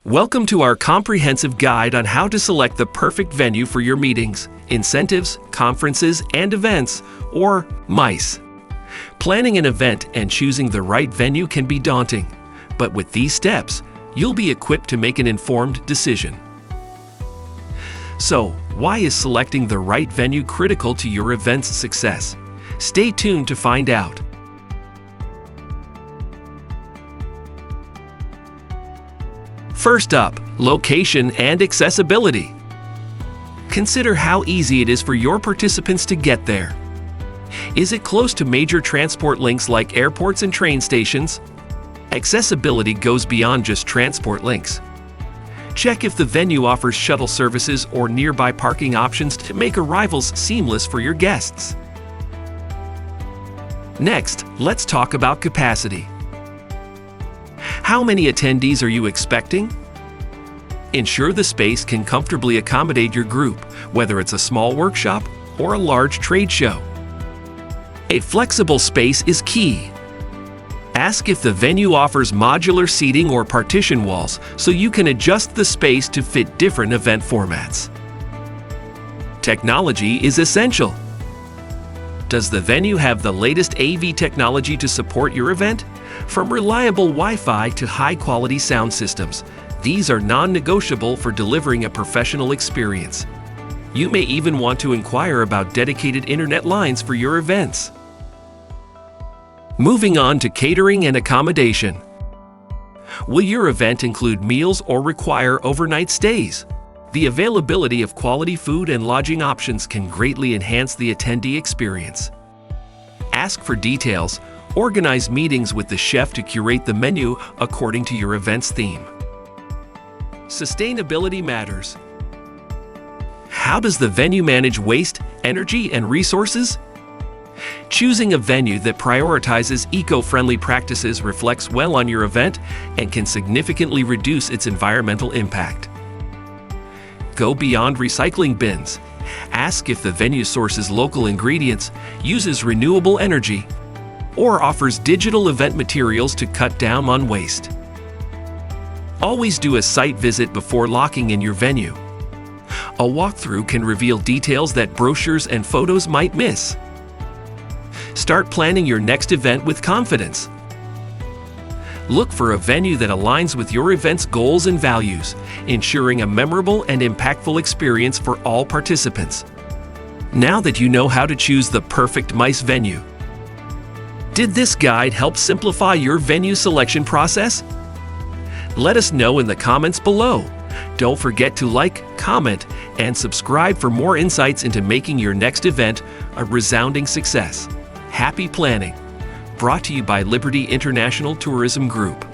Welcome to our comprehensive guide on how to select the perfect venue for your meetings, incentives, conferences, and events, or MICE. Planning an event and choosing the right venue can be daunting, but with these steps, you'll be equipped to make an informed decision. So, why is selecting the right venue critical to your event's success? Stay tuned to find out. First up, location and accessibility. Consider how easy it is for your participants to get there. Is it close to major transport links like airports and train stations? Accessibility goes beyond just transport links. Check if the venue offers shuttle services or nearby parking options to make arrivals seamless for your guests. Next, let's talk about capacity. How many attendees are you expecting? Ensure the space can comfortably accommodate your group, whether it's a small workshop or a large trade show. A flexible space is key. Ask if the venue offers modular seating or partition walls so you can adjust the space to fit different event formats. Technology is essential. Does the venue have the latest AV technology to support your event? From reliable Wi-Fi to high-quality sound systems, these are non-negotiable for delivering a professional experience. You may even want to inquire about dedicated internet lines for your events. Moving on to catering and accommodation. Will your event include meals or require overnight stays? The availability of quality food and lodging options can greatly enhance the attendee experience. Ask for details. Organize meetings with the chef to curate the menu according to your event's theme. Sustainability matters. How does the venue manage waste, energy, and resources? Choosing a venue that prioritizes eco-friendly practices reflects well on your event and can significantly reduce its environmental impact. Go beyond recycling bins. Ask if the venue sources local ingredients, uses renewable energy, or offers digital event materials to cut down on waste. Always do a site visit before locking in your venue. A walkthrough can reveal details that brochures and photos might miss. Start planning your next event with confidence. Look for a venue that aligns with your event's goals and values, ensuring a memorable and impactful experience for all participants. Now that you know how to choose the perfect MICE venue, did this guide help simplify your venue selection process? Let us know in the comments below. Don't forget to like, comment, and subscribe for more insights into making your next event a resounding success. Happy planning! Brought to you by Liberty International Tourism Group.